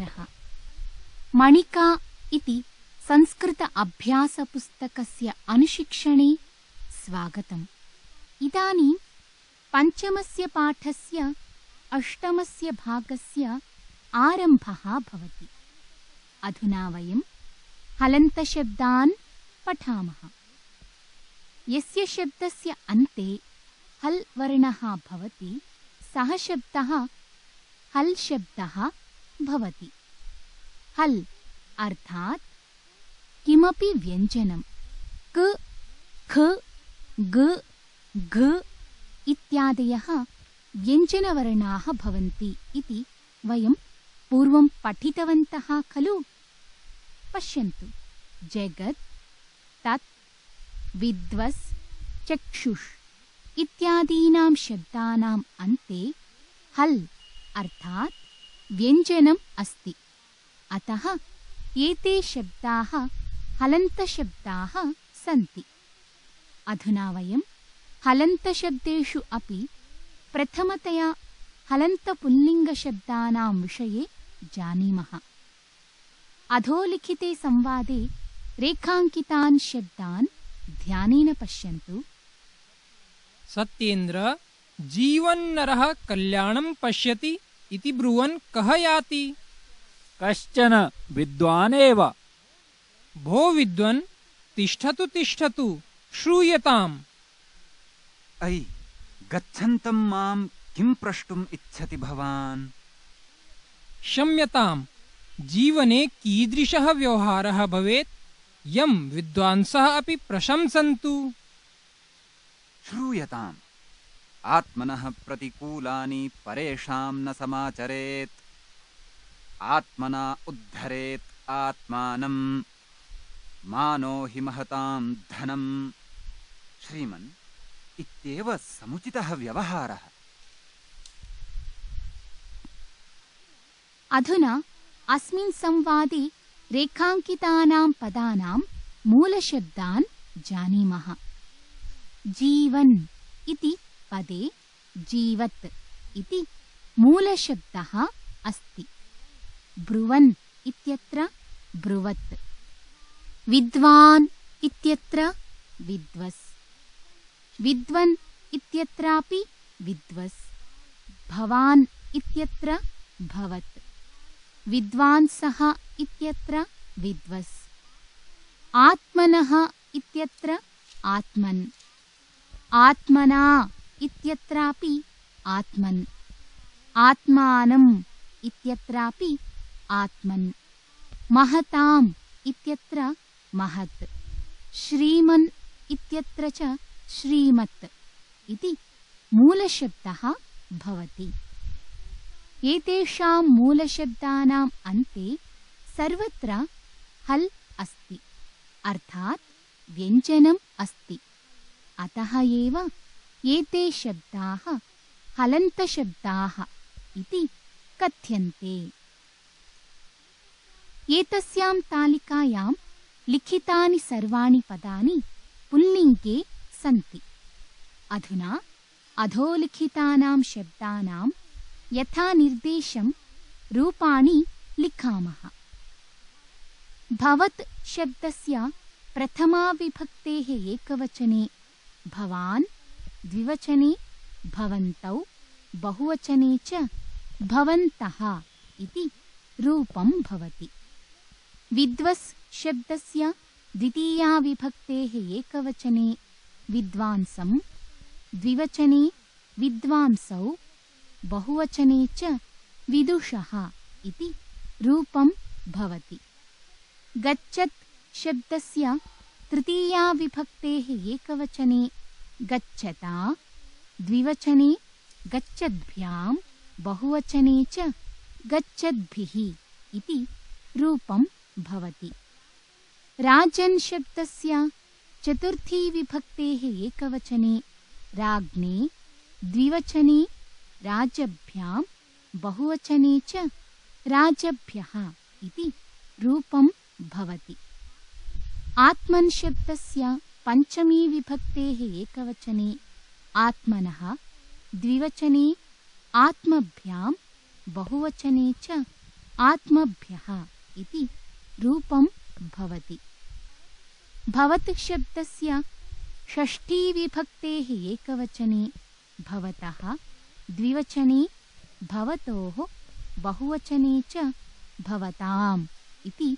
नमस्कारः। मणिका इति संस्कृत अभ्यासपुस्तकस्य अनुशिक्षणे स्वागतम्। इदानीं पञ्चमस्य पाठस्य अष्टमस्य भागस्य आरम्भः भवति। अधुना वयं हलन्तशब्दान् पठामः। यस्य शब्दस्य अन्ते हल् वर्णः भवति सः शब्दः हल् शब्दः भवति। हल् अर्थात् किमपि व्यञ्जनं क, ख, ग, घ इत्यादयः व्यञ्जनवर्णाः भवन्ति इति वयं पूर्वं पठितवन्तः खलु। पश्यन्तु, जगत्, तत्, विद्वस्, चक्षुष् इत्यादीनां शब्दानाम् अन्ते हल् अर्थात् व्यञ्जनम् अस्ति। अतः एते शब्दाः हलन्तशब्दाः सन्ति। अधुना वयं हलन्तशब्देषु अपि प्रथमतया हलन्तपुल्लिङ्गशब्दानां विषये जानीमः। अधोलिखिते संवादे रेखाङ्कितान् शब्दान् ध्यानेन पश्यन्तु। सत्येन्द्र, जीवन्नरः कल्याणं पश्यति इति ब्रुवन् कः याति? कश्चन विद्वानेव। भो विद्वन्, तिष्ठतु तिष्ठतु, श्रूयताम्। अयि, गच्छन्तं मां किं प्रष्टुम् इच्छति भवान्? क्षम्यताम्, जीवने कीदृशः व्यवहारः भवेत् यं विद्वांसः अपि प्रशंसन्तु? श्रूयताम्। आत्मनः प्रतिकूलानि परेषां न समाचरेत्, आत्मना उद्धरेत् आत्मानं, मानो हि महतां धनं। श्रीमन्, इत्येव समुचितः व्यवहारः। अधुना अस्मिन् संवादे रेखाङ्कितानां पदानां मूलशब्दान् जानीमः। जीवन् इति पदे जीवत् इति मूलशब्दः अस्ति। ब्रुवन् इत्यत्र ब्रुवत्, विद्वान् इत्यत्र विद्वस्, विद्वन् इत्यत्रापि विद्वस्, भवान् इत्यत्र भवत्, विद्वांसः इत्यत्र विद्वस्, आत्मनः इत्यत्र आत्मन्, आत्मना इत्यत्रापि आत्मन्, आत्मानम् इत्यत्रापि आत्मन्, महताम् इत्यत्र महत्, श्रीमन् इत्यत्र च श्रीमत् इति मूलशब्दः भवति। एतेषां मूलशब्दानाम् अन्ते सर्वत्र हल् अस्ति, अर्थात् व्यञ्जनम् अस्ति। अतः एव एते शब्दाः हलन्तशब्दाः इति कथ्यन्ते। एतस्यां तालिकायां लिखितानि सर्वाणि पदानि पुल्लिङ्गे सन्ति। अधुना अधोलिखितानां शब्दानां यथा निर्देशं रूपाणि लिखामः। भवत् शब्दस्य प्रथमाविभक्तेः एकवचने भवान्, द्विवचने भवन्तौ, बहुवचने च भवन्तः इति रूपं भवति। विद्वस् शब्दस्य द्वितीयाविभक्तेः एकवचने विद्वांसं, द्विवचने विद्वांसौ, बहुवचने च विदुषः इति रूपं भवति। गच्छत् शब्दस्य तृतीयाविभक्तेः एकवचने गच्छता, द्विवचने गच्छद्भ्यां, बहुवचने च गच्छद्भिः इति रूपं भवति। राजन् शब्दस्य चतुर्थीविभक्तेः एकवचने राज्ञे, द्विवचने राजभ्यां, बहुवचने च राजभ्यः इति रूपं भवति। आत्मन् शब्दस्य पञ्चमी विभक्तेः एकवचने आत्मनः, द्विवचने आत्मभ्यां, बहुवचने च आत्मभ्यः इति रूपं भवति। भवत् शब्दस्य षष्ठीविभक्तेः एकवचने भवतः, द्विवचने भवतोः, बहुवचने च भवताम् इति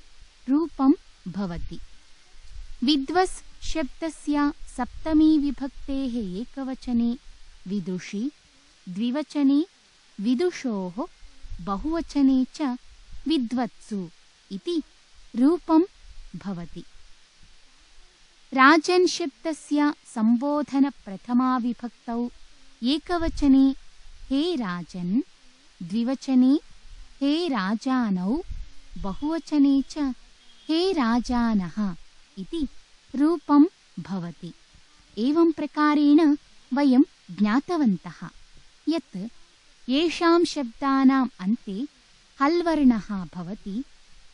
रूपं भवति। विद्वस् शब्दस्य सप्तमीविभक्तेः एकवचने विदुषी, द्विवचने विदुषोः, बहुवचने च विद्वत्सु इति रूपं भवति। राजन् शब्दस्य सम्बोधनप्रथमाविभक्तौ एकवचने हे राजन्, द्विवचने हे राजानौ, बहुवचने च हे राजानः इति रूपं भवति। एवं प्रकारेण वयं ज्ञातवन्तः यत् येषां शब्दानाम् अन्ते हल् वर्णः भवति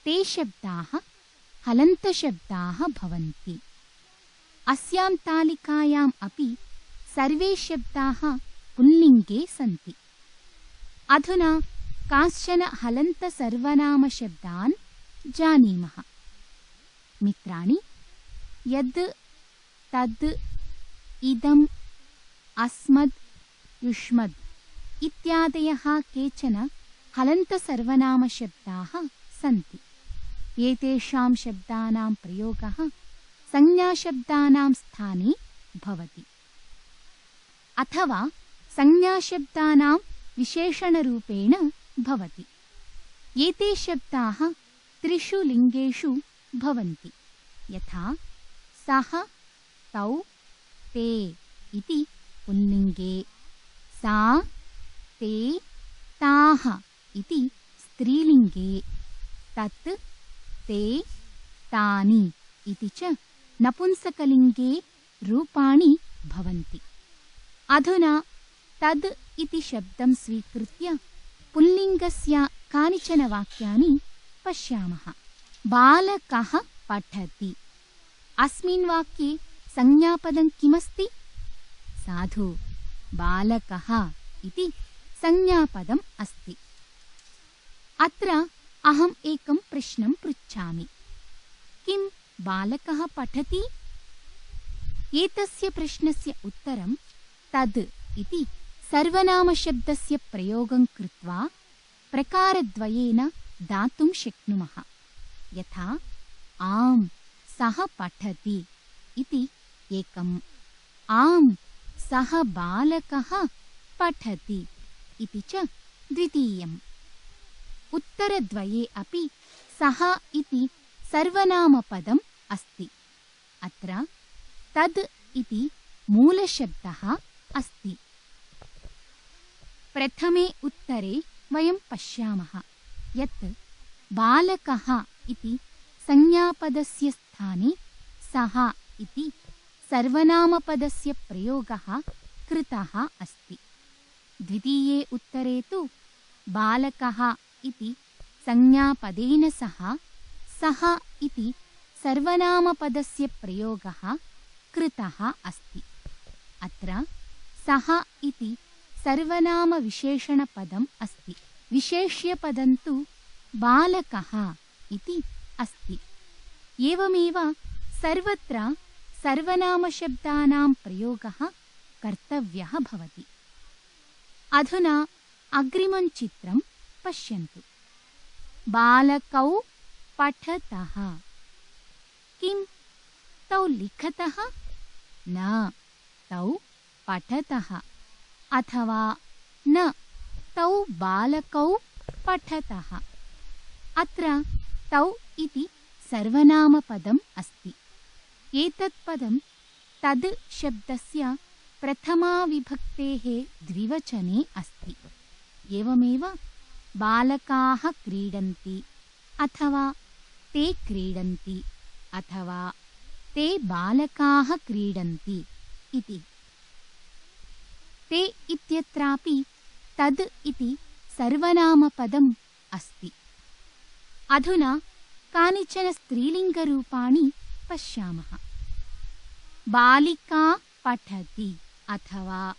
ते शब्दाः हलन्तशब्दाः भवन्ति। अस्यां तालिकायाम् अपि सर्वे शब्दाः पुल्लिङ्गे सन्ति। अधुना कांश्चन हलन्तसर्वनामशब्दान् जानीमः। मित्राणि, यद्, तद्, इदम्, अस्मद्, युष्मद् इत्यादयः केचन हलन्तसर्वनामशब्दाः सन्ति। एतेषां शब्दानां प्रयोगः संज्ञाशब्दानां स्थाने भवति अथवा संज्ञाशब्दानां विशेषणरूपेण भवति। एते शब्दाः त्रिषु लिङ्गेषु भवन्ति, यथा सः, तौ, ते इति पुल्लिङ्गे, सा, ते, ताः इति स्त्रीलिङ्गे, तत्, ते, तानि इति च नपुंसकलिङ्गे रूपाणि भवन्ति। अधुना तद् इति शब्दं स्वीकृत्य पुल्लिङ्गस्य कानिचन वाक्यानि पश्यामः। बालकः पठति। अस्मिन् वाक्ये संज्ञापदं किमस्ति? साधु, बालकः इति संज्ञापदम् अस्ति। अत्र अहम् एकं प्रश्नं पृच्छामि। किं बालकः पठति? एतस्य प्रश्नस्य उत्तरं तद् इति सर्वनामशब्दस्य प्रयोगं कृत्वा प्रकारद्वयेन दातुं शक्नुमः। यथा आम्, सः पठति इति एकम्, आम्, सः बालकः पठति इति च द्वितीयम्। उत्तरद्वये अपि सः इति सर्वनामपदम् अस्ति। अत्र तद् इति मूलशब्दः अस्ति। प्रथमे उत्तरे वयं पश्यामः यत् बालकः इति संज्ञापदस्य स्थाने सः इति सर्वनामपदस्य प्रयोगः कृतः अस्ति। द्वितीये उत्तरे तु बालकः इति संज्ञापदेन सह सः इति सर्वनामपदस्य प्रयोगः कृतः अस्ति। अत्र सः इति सर्वनामविशेषणपदम् अस्ति। विशेष्यपदं तु बालकः इति अस्ति। एवमेव सर्वत्र सर्वनामशब्दानां प्रयोगः कर्तव्यः भवति। अधुना अग्रिमं चित्रं पश्यन्तु। बालकौ पठतः। किं तौ लिखतः? न, तौ पठतः। अथवा न, तौ बालकौ पठतः। अत्र तौ इति सर्वनामपदम् अस्ति। एतत् पदं तद् शब्दस्य प्रथमाविभक्तेः द्विवचने अस्ति। एवमेव बालकाः क्रीडन्ति, अथवा ते क्रीडन्ति, अथवा ते बालकाः क्रीडन्ति इति। ते इत्यत्रापि तद् इति सर्वनामपदम् अस्ति। अधुना कानिचन स्त्रीलिङ्गरूपाणि पश्यामः। बालिका पठति, अथवा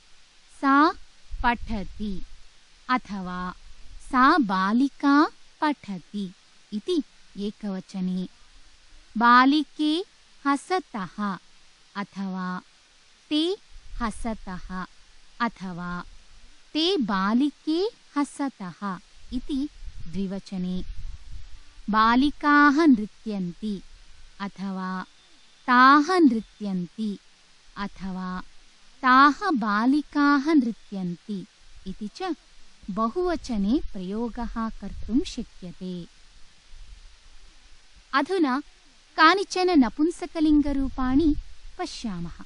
सा पठति, अथवा सा बालिका पठति इति एकवचने, बालिके हसतः अथवा ते हसतः अथवा ते बालिके हसतः इति द्विवचने, बालिकाः नृत्यन्ति अथवा ताः नृत्यन्ति अथवा ताः बालिकाः नृत्यन्ति इति च बहुवचने प्रयोगः कर्तुं शक्यते। अधुना कानिचन नपुंसकलिङ्गरूपाणि पश्यामः।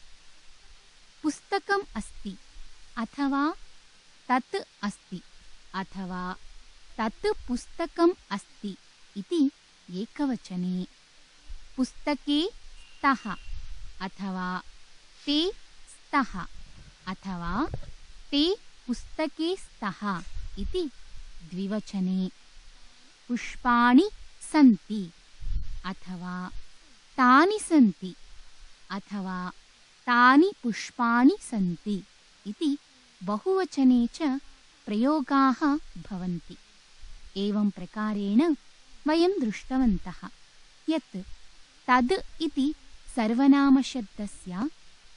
पुस्तकम् अस्ति अथवा तत् अस्ति अथवा तत् पुस्तकम् अस्ति इति एकवचने, पुस्तके स्तः अथवा ते स्तः अथवा ते पुस्तके स्तः इति द्विवचने, पुष्पाणि सन्ति अथवा तानि सन्ति अथवा तानि पुष्पाणि सन्ति इति बहुवचने च प्रयोगाः भवन्ति। एवं प्रकारेण वयं दृष्टवन्तः यत् तद् इति सर्वनामशब्दस्य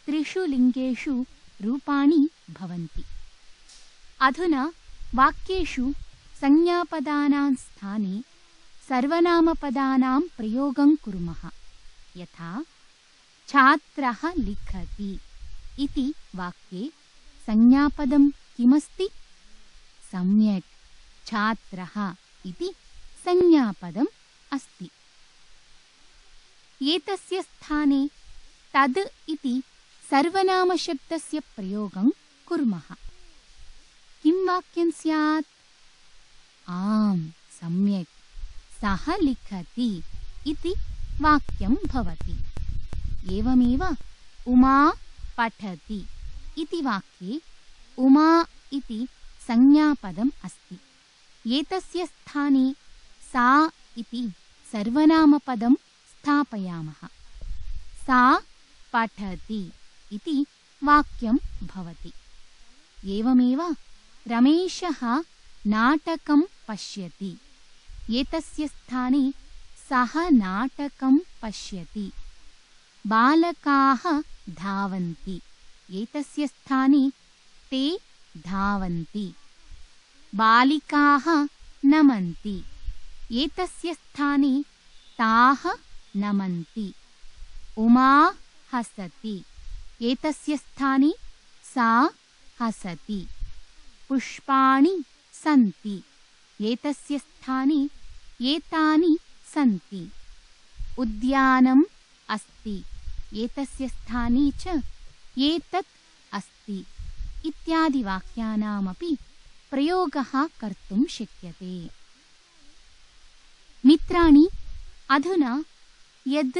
त्रिषु लिङ्गेषु रूपाणि भवन्ति। अधुना वाक्येषु संज्ञापदानां स्थाने सर्वनामपदानां प्रयोगं कुर्मः। यथा छात्रः लिखति इति वाक्ये संज्ञापदं किमस्ति? सम्यक्, छात्रः इति संज्ञापदम् अस्ति। एतस्य स्थाने तद् इति सर्वनामशब्दस्य प्रयोगं कुर्मः। किं वाक्यं स्यात्? आम्, सम्यक्, सः लिखति इति वाक्यं भवति। एवमेव उमा पठति इति वाक्ये उमा इति संज्ञापदम् अस्ति। एतस्य स्थाने सा इति सर्वनामपदं स्थापयामः। सा पठति इति वाक्यं भवति। एवमेव रमेशः नाटकं पश्यति। एतस्य स्थाने सः नाटकं पश्यति। बालकाः धावन्ति। एतस्य स्थाने ते धावन्ति। बालिकाः नमन्ति। एतस्य स्थाने ताः नमन्ति। उमा हसति। एतस्य स्थाने सा हसति। पुष्पाणि सन्ति। एतस्य स्थाने एतानि सन्ति। उद्यानम् अस्ति। एतस्य स्थाने च एतत् अस्ति इत्यादि वाक्यानामपि प्रयोगः कर्तुं शक्यते। मित्राणि, अधुना यद्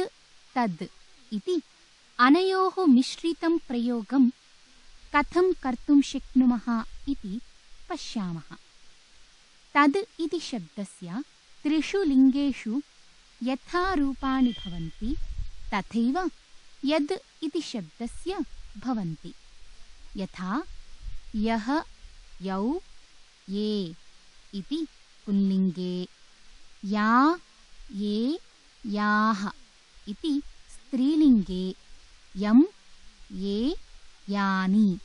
तद् इति अनयोः मिश्रितं प्रयोगं कथं कर्तुं शक्नुमः इति पश्यामः। तद् इति शब्दस्य त्रिषु लिङ्गेषु यथा रूपाणि भवन्ति तथैव यद् इति शब्दस्य भवन्ति। यथा यः, यौ, ये इति पुल्लिङ्गे, या, ये, याः इति स्त्रीलिङ्गे, यं, ये, यानि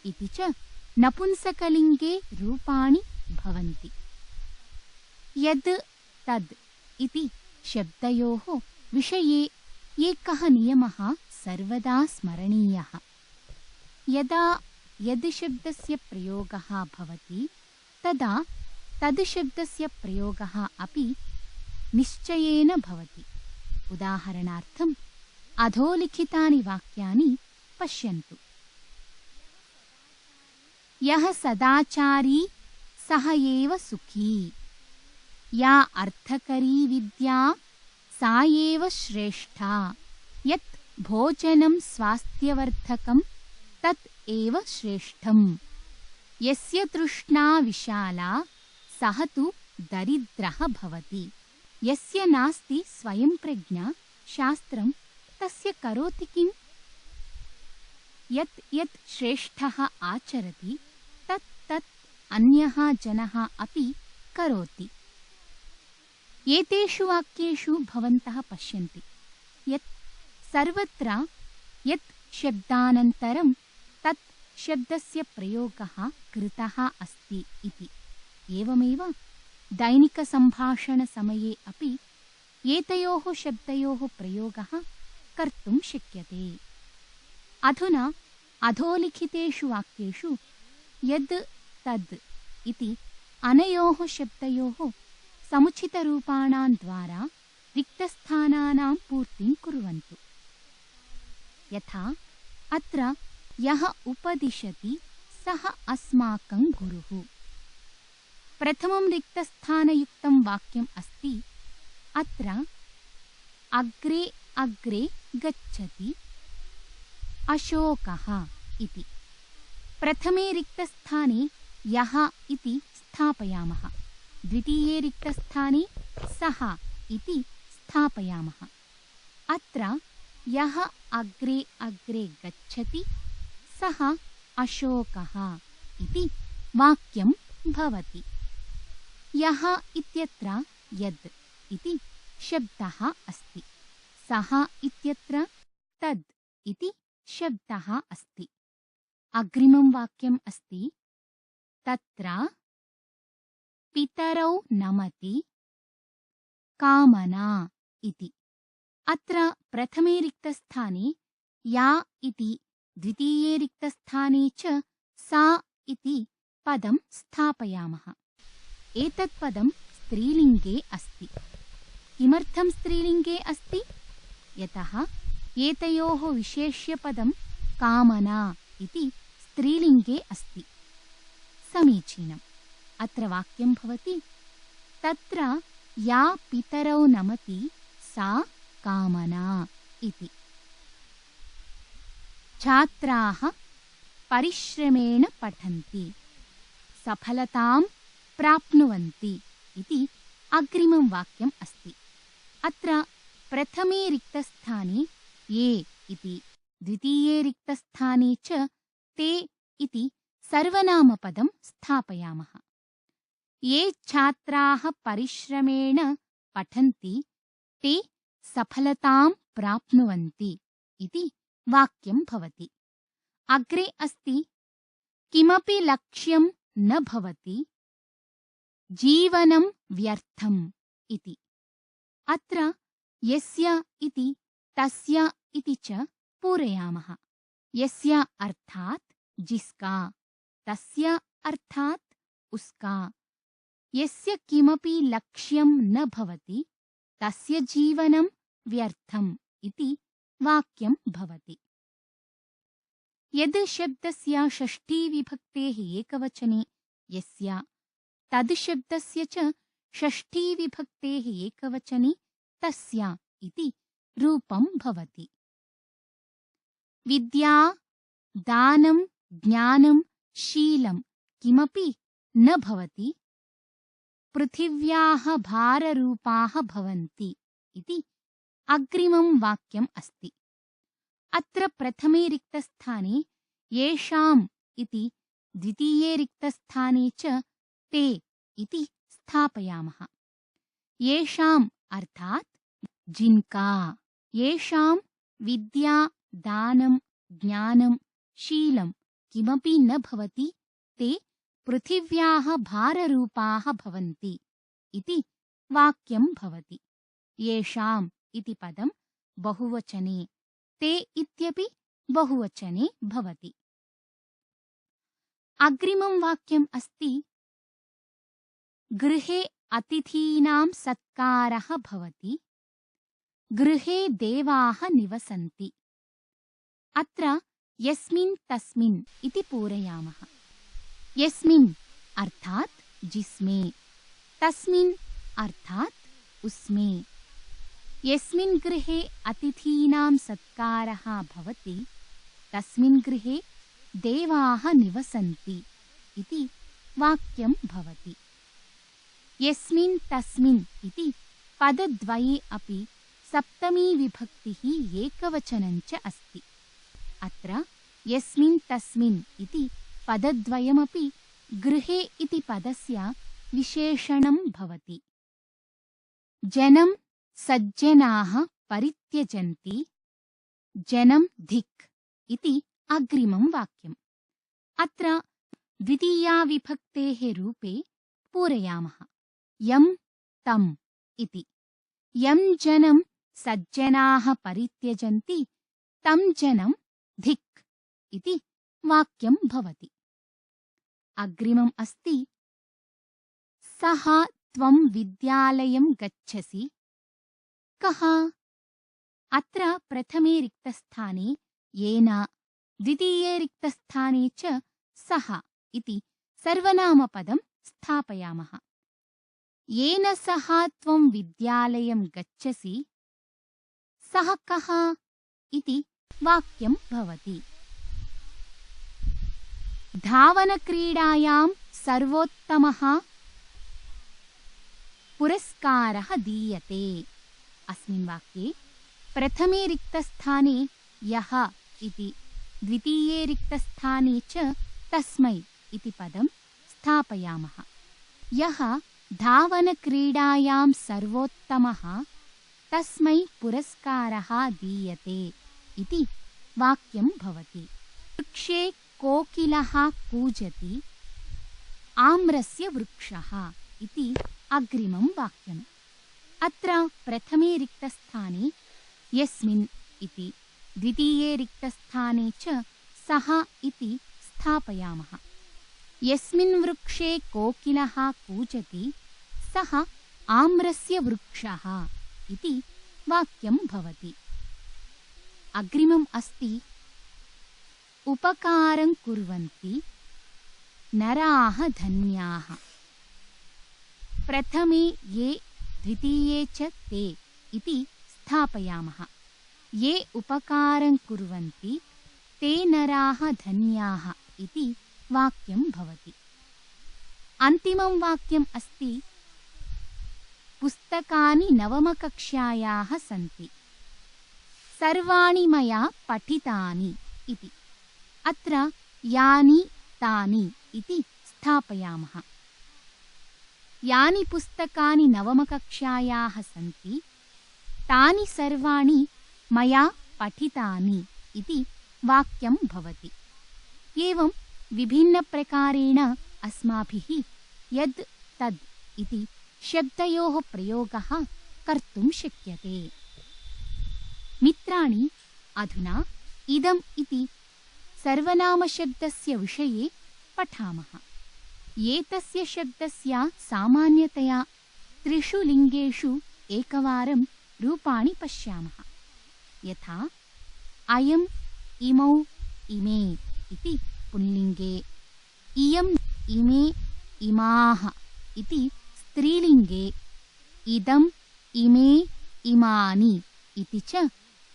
इति च नपुंसकलिङ्गे रूपाणि भवन्ति। यद् तद् इति शब्दयोः विषये एकः नियमः सर्वदा स्मरणीयः। यदा यद् शब्दस्य प्रयोगः भवति तदा तद् शब्दस्य प्रयोगः अपि निश्चयेन भवति। उदाहरणार्थम् अधोलिखितानि वाक्यानि पश्यन्तु। यः सदाचारी सः एव सुखी। या अर्थकरी विद्या सा एव श्रेष्ठा। यत् भोजनं स्वास्थ्यवर्धकं तत् एव श्रेष्ठम्। यस्य तृष्णा विशाला सः तु दरिद्रः भवति। यस्य नास्ति स्वयं प्रज्ञा शास्त्रं तस्य करोति किम्? यत् यत् श्रेष्ठः आचरति तत् तत् अन्यः जनः अपि करोति। एतेषु वाक्येषु भवन्तः पश्यन्ति यत् सर्वत्र यत् शब्दानन्तरं तत् शब्दस्य प्रयोगः कृतः अस्ति इति। एवमेव दैनिकसम्भाषणसमये अपि एतयोः शब्दयोः प्रयोगः कर्तुं शक्यते। अधुना अधोलिखितेषु वाक्येषु यद् तद् इति अनयोः शब्दयोः समुचितरूपाणां द्वारा रिक्तस्थानानां पूर्तिं कुर्वन्तु। यथा अत्र यः उपदिशति सः अस्माकं गुरुः। प्रथमं रिक्तस्थानयुक्तं वाक्यम् अस्ति अत्र अग्रे अग्रे गच्छति अशोकः इति। प्रथमे रिक्तस्थाने यः इति स्थापयामः, द्वितीये रिक्तस्थाने सः इति स्थापयामः। अत्र यः अग्रे अग्रे गच्छति सः अशोकः इति वाक्यं भवति। यः इत्यत्र यद् इति शब्दः अस्ति, सः इत्यत्र तद् इति शब्दः अस्ति। अग्रिमं वाक्यम् अस्ति तत्र पितरौ नमति कामना इति। अत्र प्रथमे रिक्तस्थाने या इति, द्वितीये रिक्तस्थाने च सा इति पदं स्थापयामः। एतत् पदं स्त्रीलिङ्गे अस्ति। किमर्थं स्त्रीलिङ्गे अस्ति? यतः एतयोः विशेष्यपदं कामना इति स्त्रीलिङ्गे अस्ति। समीचीनम्। अत्र वाक्यं भवति तत्र या पितरौ नमति सा कामना इति। छात्राः परिश्रमेण पठन्ति सफलतां प्राप्नुवन्ति इति अग्रिमं वाक्यम् अस्ति। अत्र प्रथमे रिक्तस्थाने ये इति, द्वितीये रिक्तस्थाने च ते इति सर्वनामपदं स्थापयामः। ये छात्राः परिश्रमेण पठन्ति ते सफलतां प्राप्नुवन्ति इति वाक्यं भवति। अग्रे अस्ति किमपि लक्ष्यं न भवति जीवनं व्यर्थम् इति। अत्र यस्य इति तस्य इति च पूरयामः। यस्य अर्थात् जिसका, तस्य अर्थात् उसका। यस्य किमपि लक्ष्यं न भवति तस्य जीवनं व्यर्थम् इति वाक्यं भवति। यद् शब्दस्य षष्ठीविभक्तेः एकवचने यस्य, तद् शब्दस्य च षष्ठीविभक्तेः एकवचने तस्य इति रूपं भवति। विद्या, दानं, ज्ञानं, शीलं किमपि न भवति पृथिव्याः भाररूपाः भवन्ति इति अग्रिमं वाक्यम् अस्ति। अत्र प्रथमे रिक्तस्थाने येषाम् इति, द्वितीये रिक्तस्थाने च ते इति स्थापयामः। येषाम् अर्थात् जिनका। येषां विद्या, दानं, ज्ञानं, शीलं किमपि न भवति ते पृथिव्याः भाररूपाः भवन्ति इति वाक्यं भवति। येषाम् इति पदं बहुवचने, ते इत्यपि बहुवचने भवति। अग्रिमं वाक्यम् अस्ति गृहे अतिथीनां सत्कारः भवति गृहे देवाः निवसन्ति। अत्र यस्मिन् तस्मिन् इति पूरयामः। यस्मिन् अर्थात् जिस्में, तस्मिन् अर्थात् उसमें। यस्मिन् गृहे अतिथीनां सत्कारः भवति तस्मिन् गृहे देवाः निवसन्ति इति वाक्यं भवति। यस्मिन् तस्मिन् इति पदद्वये अपि सप्तमी विभक्तिः एकवचनं च अस्ति। अत्र यस्मिन् तस्मिन् इति पदद्वयमपि गृहे इति पदस्य विशेषणं भवति। जनं सज्जनाः परित्यजन्ति जनं धिक् इति अग्रिमं वाक्यम्। अत्र द्वितीया विभक्तेः रूपे पूरयामः यं तम् इति। यं जनं सज्जनाः परित्यजन्ति तं जनं धिक् इति वाक्यं भवति। अग्रिमम् अस्ति सः त्वं विद्यालयं गच्छसि कः। अत्र प्रथमे रिक्तस्थाने येन, द्वितीये रिक्तस्थाने च सः इति सर्वनामपदं स्थापयामः। येन सह त्वं विद्यालयं गच्छसि सः कः इति वाक्यं भवति। धावनक्रीडायां सर्वोत्तमः पुरस्कारः दीयते। अस्मिन् वाक्ये प्रथमे रिक्तस्थाने यः इति, द्वितीये रिक्तस्थाने च तस्मै इति पदं स्थापयामः। यः धावनक्रीडायां सर्वोत्तमः तस्मै पुरस्कारः दीयते इति वाक्यं भवति। वृक्षे कोकिलः कूजति आम्रस्य वृक्षः इति अग्रिमं वाक्यम्। अत्र प्रथमे रिक्तस्थाने यस्मिन् इति, द्वितीये रिक्तस्थाने च सः इति स्थापयामः। यस्मिन् वृक्षे कोकिलः कूजति सः आम्रस्य वृक्षः इति वाक्यं भवति। अग्रिमम् अस्ति उपकारं कुर्वन्ति नराः धन्याः। प्रथमे ये, द्वितीये च ते इति स्थापयामः। ये उपकारं कुर्वन्ति ते नराः धन्याः इति वाक्यं भवति। अन्तिमं वाक्यम् अस्ति पुस्तकानि नवमकक्ष्यायाः सन्ति सर्वाणि मया पठितानि इति। अत्र यानि तानि इति स्थापयामः। यानि पुस्तकानि नवमकक्ष्यायाः सन्ति तानि सर्वाणि मया पठितानि इति वाक्यं भवति। एवं विभिन्नप्रकारेण अस्माभिः यद् तद् इति शब्दयोः प्रयोगः कर्तुं शक्यते। मित्राणि, अधुना इदम् इति सर्वनामशब्दस्य विषये पठामः। एतस्य शब्दस्य सामान्यतया त्रिषु लिङ्गेषु एकवारं रूपाणि पश्यामः। यथा अयम्, इमौ, इमे इति पुल्लिङ्गे, इयम्, इमे, इमाः इति स्त्रीलिङ्गे, इदम्, इमे, इमानि इति च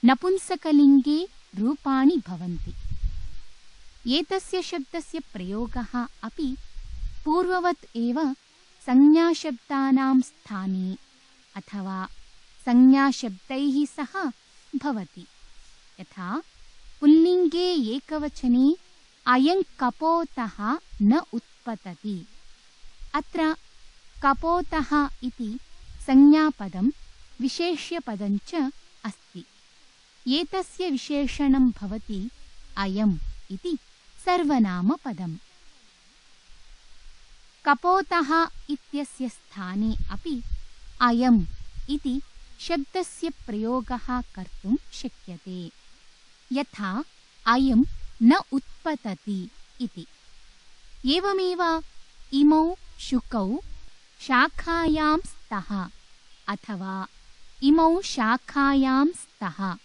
नपुंसकलिङ्गे रूपाणि भवन्ति। एतस्य शब्दस्य प्रयोगः अपि पूर्ववत् एव संज्ञाशब्दानां स्थाने अथवा संज्ञाशब्दैः सह भवति। यथा पुल्लिङ्गे एकवचने अयं कपोतः न उत्पतति। अत्र कपोतः इति संज्ञापदं विशेष्यपदं च अस्ति। एतस्य विशेषणं भवति अयम् इति सर्वनामपदम्। कपोतः इत्यस्य स्थाने अपि अयम् इति शब्दस्य प्रयोगः कर्तुं शक्यते। यथा अयं न उत्पतति इति। एवमेव इमौ शुकौ शाखायां स्तः अथवा इमौ शाखायां स्तः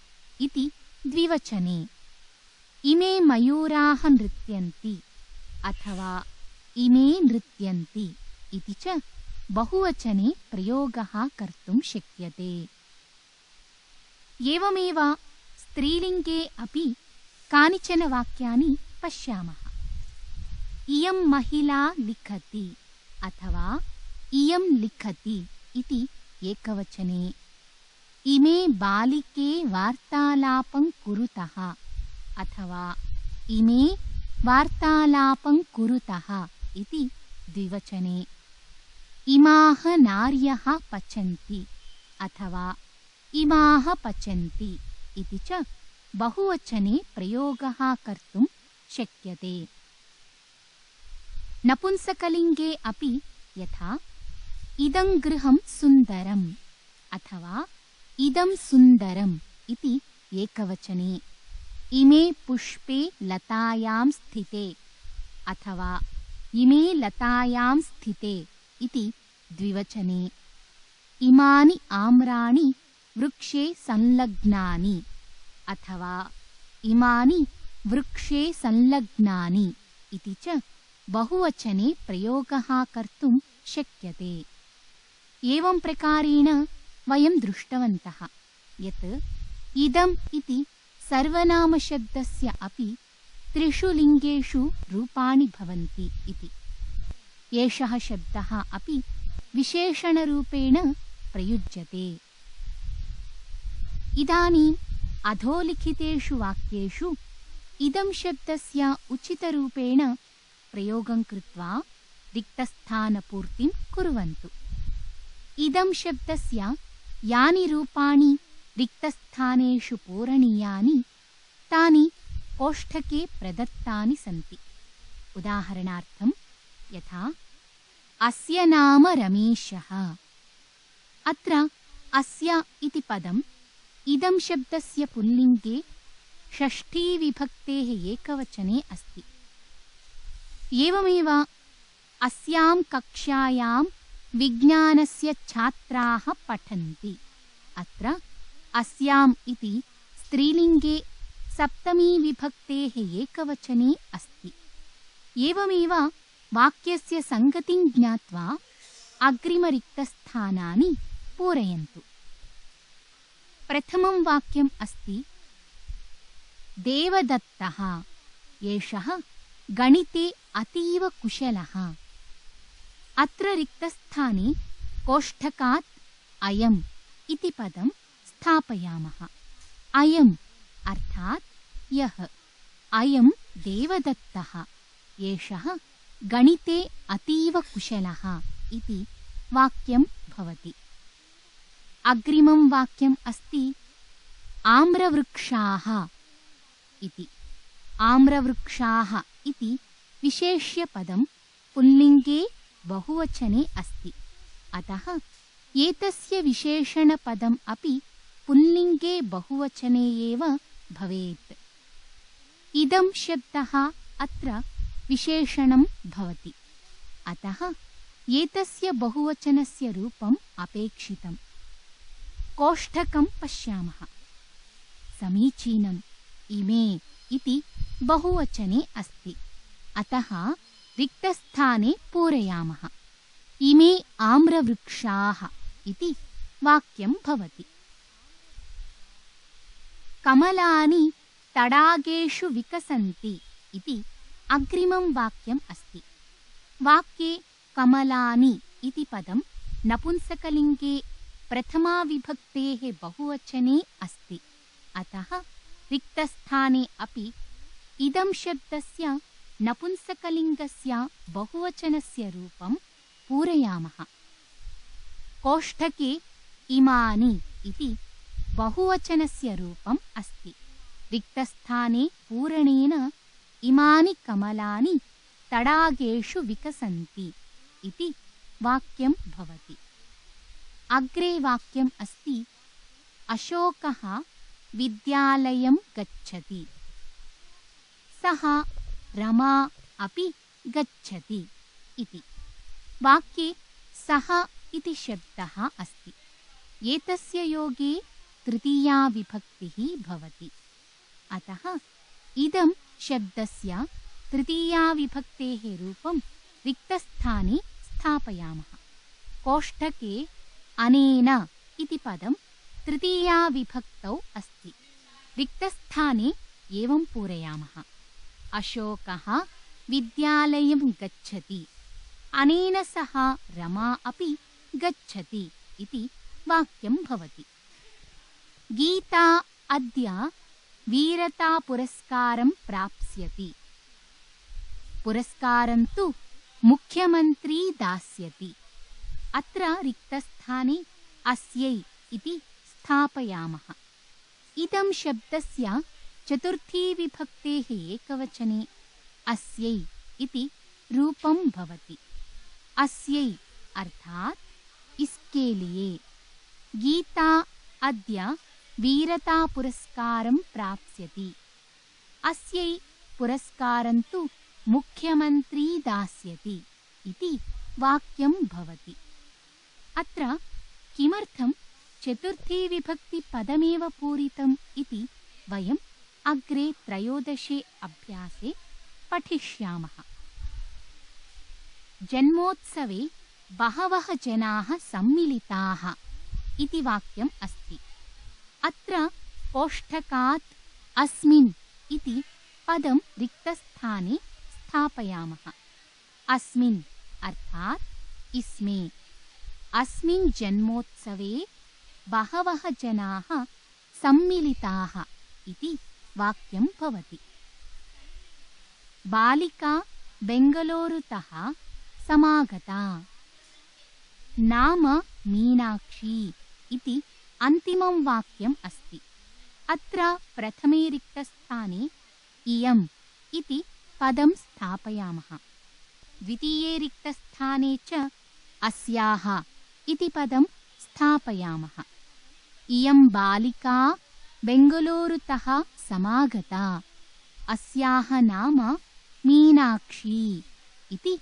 इति द्विवचने, इमे मयूराः नृत्यन्ति अथवा इमे नृत्यन्ति इति च बहुवचने प्रयोगः कर्तुं शक्यते। एवमेव स्त्रीलिङ्गे अपि कानिचन वाक्यानि पश्यामः। इयं महिला लिखति अथवा इयं लिखति इति एकवचने, इमे बालिके वार्तालापं कुरुतः अथवा इमे वार्तालापं कुरुतः इति द्विवचने, इमाः नार्यः पचन्ति अथवा इमाः पचन्ति इति च बहुवचने प्रयोगः कर्तुं शक्यते। नपुंसकलिङ्गे अपि यथा इदं गृहं सुन्दरम् अथवा इदं सुन्दरम् इति एकवचने, इमे पुष्पे लतायां स्थिते अथवा इमे लतायां स्थिते इति द्विवचने, इमानि आम्राणि वृक्षे संलग्नानि अथवा इमानि वृक्षे संलग्नानि इति च बहुवचने प्रयोगः कर्तुं शक्यते। एवं प्रकारेण वयं दृष्टवन्तः यत् इदम् इति सर्वनामशब्दस्य अपि त्रिषु लिङ्गेषु रूपाणि भवन्ति इति। एषः शब्दः अपि विशेषणरूपेण प्रयुज्यते। इदानीम् अधोलिखितेषु वाक्येषु इदं शब्दस्य उचितरूपेण प्रयोगं कृत्वा रिक्तस्थानपूर्तिं कुर्वन्तु। इदं शब्दस्य यानि रूपाणि रिक्तस्थानेषु पूरणीयानि तानि कोष्ठके प्रदत्तानि सन्ति। उदाहरणार्थं यथा अस्य नाम रमेशः। अत्र अस्य इति पदम् इदं शब्दस्य पुल्लिङ्गे षष्ठीविभक्तेः एकवचने अस्ति। एवमेव अस्यां कक्षायां विज्ञानस्य छात्राः पठन्ति। अत्र अस्याम् इति स्त्रीलिङ्गे सप्तमीविभक्तेः एकवचने अस्ति। एवमेव वाक्यस्य सङ्गतिं ज्ञात्वा अग्रिमरिक्तस्थानानि पूरयन्तु। प्रथमं वाक्यम् अस्ति देवदत्तः एषः गणिते अतीव कुशलः। अत्र रिक्तस्थाने कोष्ठकात् अयम् इति पदं स्थापयामः। अयम् अर्थात् यः, अयं देवदत्तः एषः गणिते अतीव कुशलः इति वाक्यं भवति। अग्रिमं वाक्यम् अस्ति आम्रवृक्षाः इति। आम्रवृक्षाः इति विशेष्यपदं पुल्लिङ्गे बहुवचने अस्ति। अतः एतस्य विशेषणपदम् अपि पुल्लिङ्गे बहुवचने एव भवेत्। इदं शब्दः अत्र विशेषणं भवति। अतः एतस्य बहुवचनस्य रूपम् अपेक्षितम्। कोष्ठकं पश्यामः। समीचीनम् इमे इति बहुवचने अस्ति। अतः रिक्तस्थाने पूरयामः। इमे आम्रवृक्षाः इति वाक्यं भवति। कमलानि तडागेषु विकसन्ति इति अग्रिमं वाक्यम् अस्ति। वाक्ये कमलानि इति पदं नपुंसकलिङ्गे प्रथमाविभक्तेः बहुवचने अस्ति। अतः रिक्तस्थाने अपि इदं शब्दस्य नपुंसकलिङ्गस्य बहुवचनस्य रूपं पूरयामः। कोष्ठके इमानि इति बहुवचनस्य रूपम् अस्ति। रिक्तस्थाने पूरणेन इमानि कमलानि तडागेषु विकसन्ति इति वाक्यं भवति। अग्रे वाक्यम् अस्ति अशोकः विद्यालयं गच्छति। सः रमा अपि गच्छति इति। वाक्ये सः इति शब्दः अस्ति। एतस्य योगे तृतीया विभक्तिः भवति। अतः इदं शब्दस्य तृतीया विभक्तेः रूपं रिक्तस्थाने स्थापयामः। कोष्ठके अनेन इति पदं तृतीया विभक्तौ अस्ति। रिक्तस्थाने एवं पूरयामः। अशोकः विद्यालयं गच्छति। अनेन सह रमा अपि गच्छति इति वाक्यं भवति। गीता अद्य वीरतापुरस्कारं प्राप्स्यति। पुरस्कारं तु मुख्यमन्त्री दास्यति। अत्र रिक्तस्थाने अस्यै इति स्थापयामः। इदं शब्दस्य चतुर्थी विभक्तेः एकवचने अस्यै इति रूपं भवति। अस्यै अर्थात् इसके लिए। गीता अद्य वीरतापुरस्कारं प्राप्स्यति। अस्यै पुरस्कारं तु मुख्यमन्त्री दास्यति इति वाक्यं भवति। अत्र किमर्थं चतुर्थी विभक्ति पदमेव पूरितम् इति वयम् अग्रे 13 अभ्यासे पठिष्यामः। जन्मोत्सवे बहवः जनाः सम्मिलिताः इति वाक्यम् अस्ति। अत्र कोष्ठकात् अस्मिन् इति पदं रिक्तस्थाने स्थापयामः। अस्मिन् अर्थात् इसमे। अस्मिन् जन्मोत्सवे बहवः जनाः सम्मिलिताः इति वाक्यं भवति। बालिका बेङ्गलूरुतः समागता। नाम मीनाक्षी इति अन्तिमं वाक्यम् अस्ति। अत्र प्रथमे रिक्तस्थाने इयम् इति पदं स्थापयामः। द्वितीये रिक्तस्थाने च अस्याः इति पदं स्थापयामः। इयं बालिका बेङ्गलूरुतः समागता। अस्याः नाम मीनाक्षी इति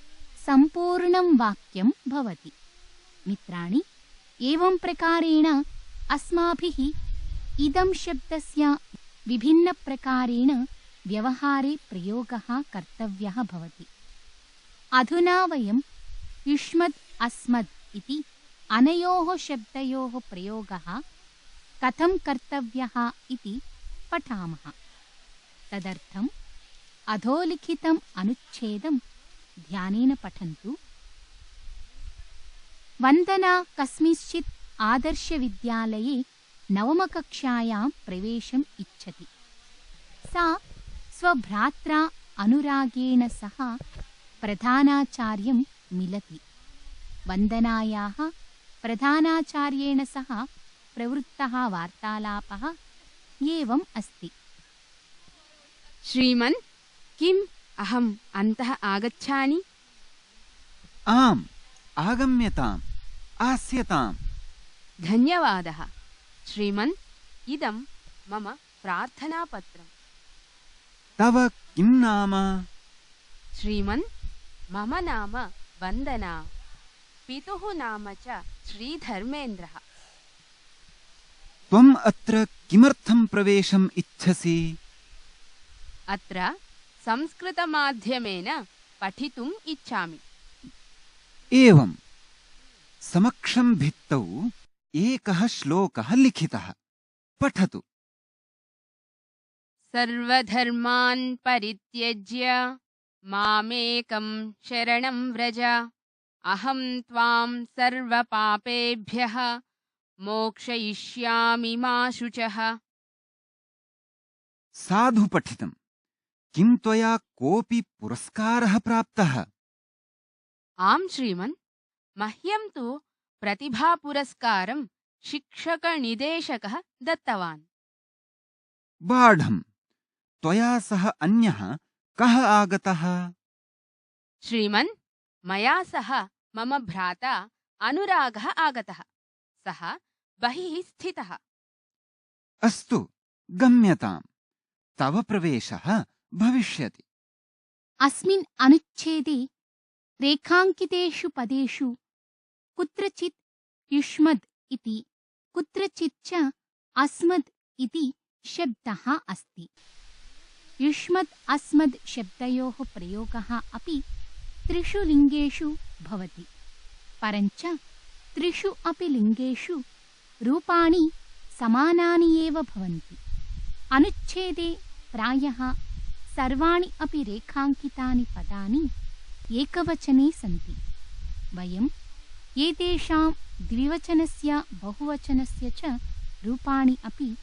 सम्पूर्णं वाक्यं भवति। मित्राणि, एवं प्रकारेण अस्माभिः इदं शब्दस्य विभिन्नप्रकारेण व्यवहारे प्रयोगः कर्तव्यः भवति। अधुना वयं युष्मद् अस्मद् इति अनयोः शब्दयोः प्रयोगः कथं कर्तव्यः इति पठामः। तदर्थम् अधोलिखितम् अनुच्छेदं ध्यानेन पठन्तु। वन्दना कस्मिंश्चित् आदर्शविद्यालये नवमकक्षायां प्रवेशम् इच्छति। सा स्वभ्रात्रा अनुरागेण सह प्रधानाचार्यं मिलति। वन्दनायाः प्रधानाचार्येण सह प्रवृत्तः वार्तालापः एवम् अस्ति। श्रीमन्, किम् अहम् अन्तः आगच्छानि? आम्, आगम्यताम्, आस्यताम्। धन्यवादः श्रीमन्, इदं मम प्रार्थनापत्रम्। तव किं नाम? श्रीमन्, मम नाम वन्दना। पितुः नाम च श्रीधर्मेन्द्रः। त्वम् अत्र किमर्थं प्रवेशम् इच्छसि? अत्र संस्कृतमाध्यमेन पठितुम् इच्छामि। एवम्। समक्षं भित्तौ एकः श्लोकः लिखितः। पठतु। सर्वधर्मान् परित्यज्य मामेकं शरणं व्रज। अहं त्वां सर्वपापेभ्यः मोक्षयिष्यामि मा शुचः। साधु पठितम्। किं त्वया कोऽपि पुरस्कारः प्राप्तः? आम् श्रीमन्, मह्यं तु प्रतिभापुरस्कारं शिक्षकनिदेशकः दत्तवान्। बाढम्। त्वया सह अन्यः कः आगतः? श्रीमन्, मया सह मम भ्राता अनुरागः आगतः। सः बहिः स्थितः। अस्तु, गम्यताम्। तव प्रवेशः भविष्यति। अस्मिन् अनुच्छेदे रेखाङ्कितेषु पदेषु कुत्रचित् युष्मद् इति कुत्रचित् च अस्मद् इति शब्दः अस्ति। युष्मद् अस्मद् शब्दयोः प्रयोगः अपि 3 लिङ्गेषु भवति। परञ्च 3 अपि लिङ्गेषु रूपाणि समानानि एव भवन्ति। अनुच्छेदे प्रायः सर्वाणि अपि रेखाङ्कितानि पदानि एकवचने सन्ति। वयम् एतेषां द्विवचनस्य बहुवचनस्य च रूपाणि अपि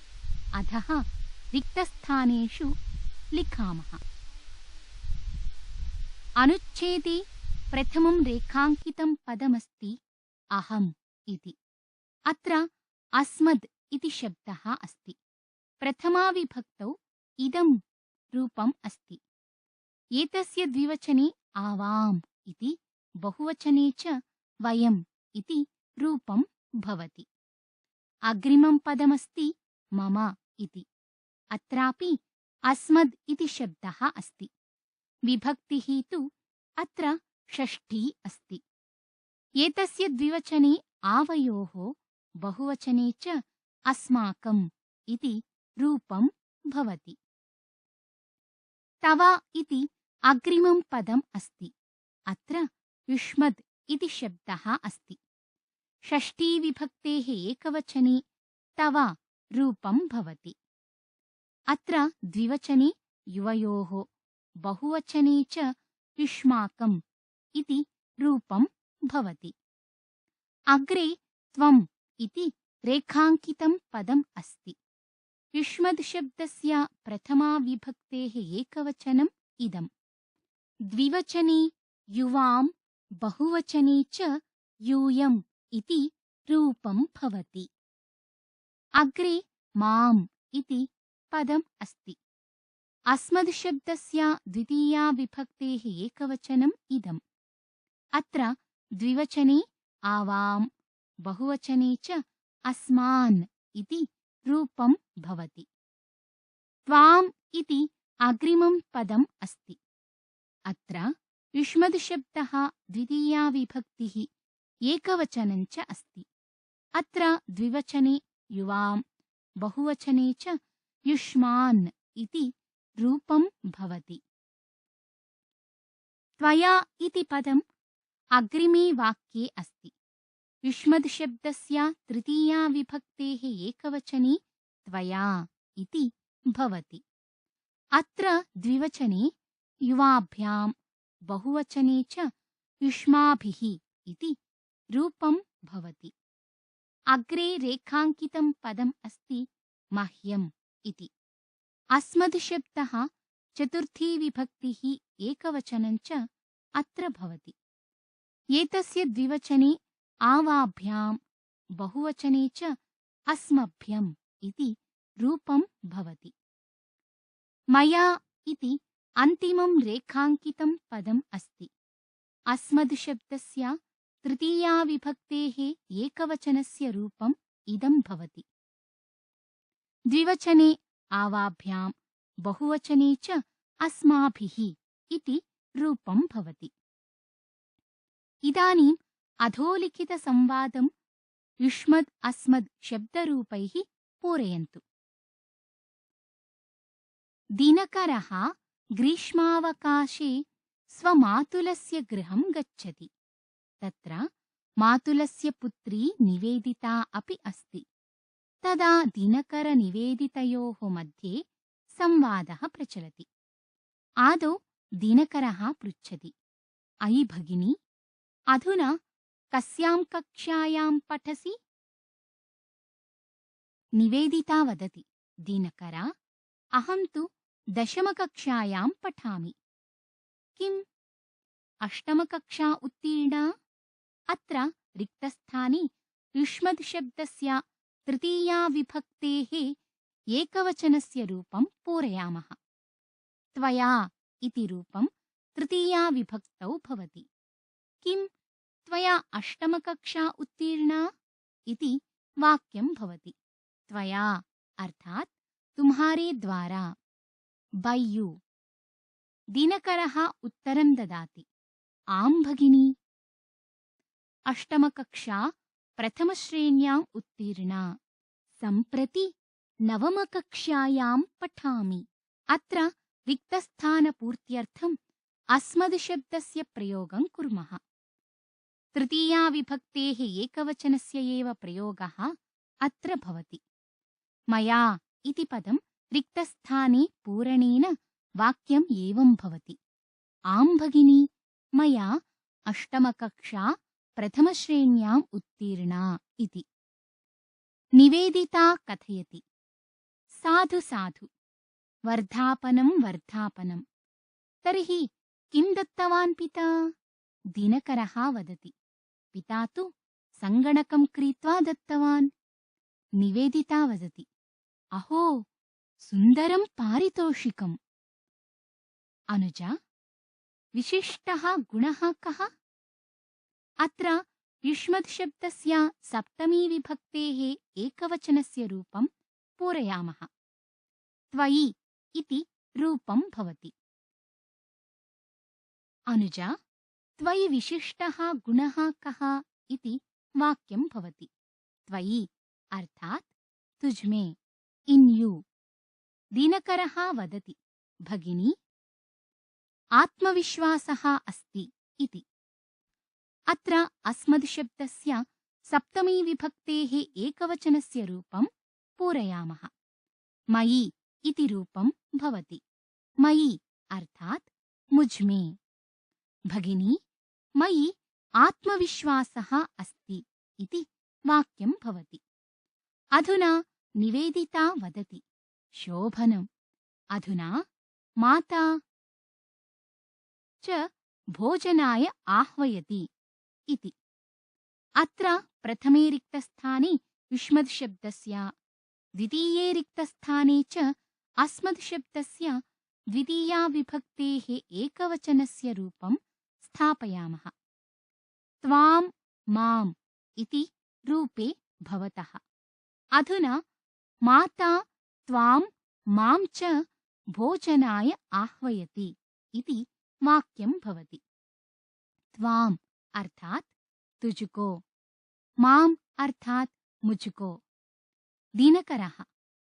अधः रिक्तस्थानेषु लिखामः। अनुच्छेदे प्रथमं रेखाङ्कितं पदमस्ति अहम् इति। अत्र अस्मद् इति शब्दः अस्ति। प्रथमाविभक्तौ इदं रूपम् अस्ति। एतस्य द्विवचने आवाम् इति, बहुवचने च वयम् इति रूपं भवति। अग्रिमं पदमस्ति मम इति। अत्रापि अस्मद् इति शब्दः अस्ति। विभक्तिः तु अत्र षष्ठी अस्ति। एतस्य द्विवचने आवयोः, बहुवचने च अस्माकम् इति रूपं भवति। तव इति अग्रिमं पदम् अस्ति। अत्र युष्मद् इति शब्दः अस्ति। षष्ठीविभक्तेः एकवचने तव रूपं भवति। अत्र द्विवचने युवयोः, बहुवचने च युष्माकम् इति रूपं भवति। अग्रे त्वम् इति रेखाङ्कितं पदम् अस्ति। युष्मद् शब्दस्य प्रथमाविभक्तेः एकवचनम् इदम्। द्विवचने युवां, बहुवचने च यूयम् इति रूपं भवति। अग्रे माम् इति पदम् अस्ति। अस्मद् शब्दस्य द्वितीयाविभक्तेः एकवचनम् इदम्। अत्र द्विवचने आवाम्, बहुवचने च अस्मान् इति रूपं भवति। त्वाम् इति अग्रिमं पदम् अस्ति। अत्र युष्मद् शब्दः द्वितीयाविभक्तिः एकवचनं च अस्ति। अत्र द्विवचने युवाम्, बहुवचने च युष्मान् इति रूपं भवति। त्वया इति पदम् अग्रिमे वाक्ये अस्ति। युष्मद् शब्दस्य तृतीयाविभक्तेः एकवचने त्वया इति भवति। अत्र द्विवचने युवाभ्यां, बहुवचने च युष्माभिः इति रूपं भवति। अग्रे रेखाङ्कितं पदम् अस्ति मह्यम् इति। अस्मद् शब्दः चतुर्थी विभक्तिः एकवचनं च अत्र भवति। एतस्य द्विवचने आवाभ्यां, बहुवचने च अस्मभ्यम् इति रूपं भवति। मया इति अन्तिमं रेखाङ्कितं पदम् अस्ति। अस्मद् शब्दस्य तृतीयाविभक्तेः एकवचनस्य रूपम् इदं भवति। द्विवचने आवाभ्यां, बहुवचने च अस्माभिः इति रूपं भवति। इदानीम् अधोलिखितसंवादं युष्मद् अस्मद् शब्दरूपैः पूरयन्तु। दिनकरः ग्रीष्मावकाशे स्वमातुलस्य गृहं गच्छति। तत्र मातुलस्य पुत्री निवेदिता अपि अस्ति। तदा दिनकरनिवेदितयोः मध्ये संवादः प्रचलति। आदौ दिनकरः पृच्छति, अयि भगिनी, अधुना कस्यां कक्षायां पठसि? निवेदिता वदति, दिनकर, अहं तु दशमकक्षायां पठामि। किम्, अष्टमकक्षा उत्तीर्णा? अत्र रिक्तस्थाने युष्मद् शब्दस्य तृतीयाविभक्तेः एकवचनस्य रूपं पूरयामः। त्वया इति रूपं तृतीयाविभक्तौ भवति। किम्, त्वया अष्टमकक्षा उत्तीर्णा इति वाक्यं भवति। त्वया अर्थात् तुम्हारे द्वारा, बै यू। दिनकरः उत्तरं ददाति, आम् भगिनी, अष्टमकक्षा प्रथमश्रेण्याम् उत्तीर्णा, सम्प्रति नवमकक्षायां पठामि। अत्र रिक्तस्थानपूर्त्यर्थम् अस्मद् शब्दस्य प्रयोगं कुर्मः। तृतीयाविभक्तेः एकवचनस्य एव प्रयोगः अत्र भवति। मया इति पदं रिक्तस्थाने पूरणेन वाक्यम् एवं भवति, आम् भगिनी, मया अष्टमकक्षा प्रथमश्रेण्याम् उत्तीर्णा इति। निवेदिता कथयति, साधु साधु, वर्धापनं वर्धापनं। तर्हि किं दत्तवान् पिता? दिनकरः वदति, पिता तु सङ्गणकं क्रीत्वा दत्तवान्। निवेदिता वदति, अहो सुन्दरं पारितोषिकम्। अनुजा, विशिष्टः गुणः कः? अत्र युष्मद् शब्दस्य सप्तमी विभक्तेः एकवचनस्य रूपं पूरयामः। त्वयि इति रूपं भवति। अनुजा, त्वयि विशिष्टः गुणः कः इति वाक्यं भवति। त्वयि अर्थात् तुझमे, इन् यू। दिनकरः वदति, भगिनी आत्मविश्वासः अस्ति इति। अत्र अस्मद् शब्दस्य सप्तमी विभक्तेः एकवचनस्य रूपं पूरयामः। मयि इति रूपं भवति। मयि अर्थात् मुझमे। भगिनी मयि आत्मविश्वासः अस्ति इति वाक्यं भवति। अधुना निवेदिता वदति, शोभनम्। अधुना माता च भोजनाय आह्वयति इति। अत्र प्रथमे रिक्तस्थाने युष्मद् शब्दस्य, द्वितीये रिक्तस्थाने च अस्मद् शब्दस्य द्वितीया विभक्तेः एकवचनस्य रूपं स्थापयामः। त्वां माम् इति रूपे भवतः। अधुना माता त्वां मां च भोजनाय आह्वयति इति वाक्यं भवति। त्वाम् अर्थात् तुझको, माम् अर्थात् मुझको। दिनकरः,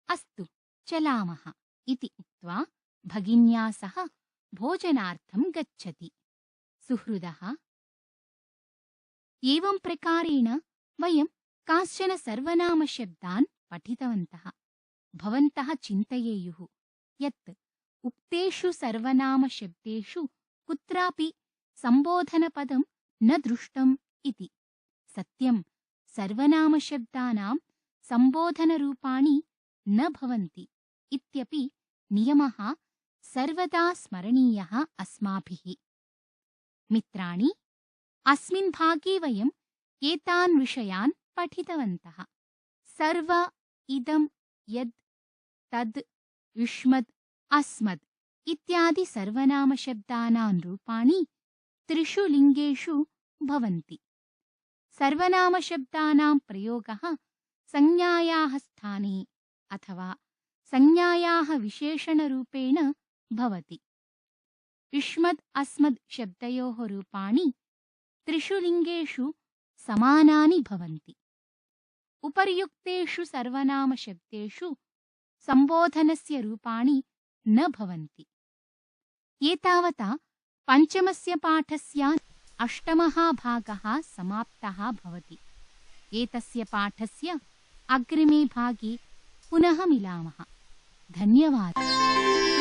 अस्तु चलामः इति उक्त्वा भगिन्या सह भोजनार्थं गच्छति। सुहृदः, एवं प्रकारेण वयं कांश्चन सर्वनामशब्दान् पठितवन्तः। भवन्तः चिन्तयेयुः यत् उक्तेषु सर्वनामशब्देषु कुत्रापि सम्बोधनपदं न दृष्टम् इति। सत्यं, सर्वनामशब्दानां सम्बोधनरूपाणि न भवन्ति इत्यपि नियमः सर्वदा स्मरणीयः अस्माभिः। मित्राणि, अस्मिन् भागे वयम् एतान् विषयान् पठितवन्तः। सर्व, इदं, यद्, तद्, युष्मद्, अस्मद् इत्यादि सर्वनामशब्दानां रूपाणि त्रिषु लिङ्गेषु भवन्ति। सर्वनामशब्दानां प्रयोगः संज्ञायाः स्थाने अथवा संज्ञायाः विशेषणरूपेण भवति। युष्मद् अस्मद् शब्दयोः रूपाणि त्रिषु लिङ्गेषु समानानि भवन्ति। उपर्युक्तेषु सर्वनामशब्देषु सम्बोधनस्य रूपाणि न भवन्ति। एतावता पञ्चमस्य पाठस्य अष्टमः भागः समाप्तः भवति। एतस्य पाठस्य अग्रिमे भागे पुनः मिलामः। धन्यवादः।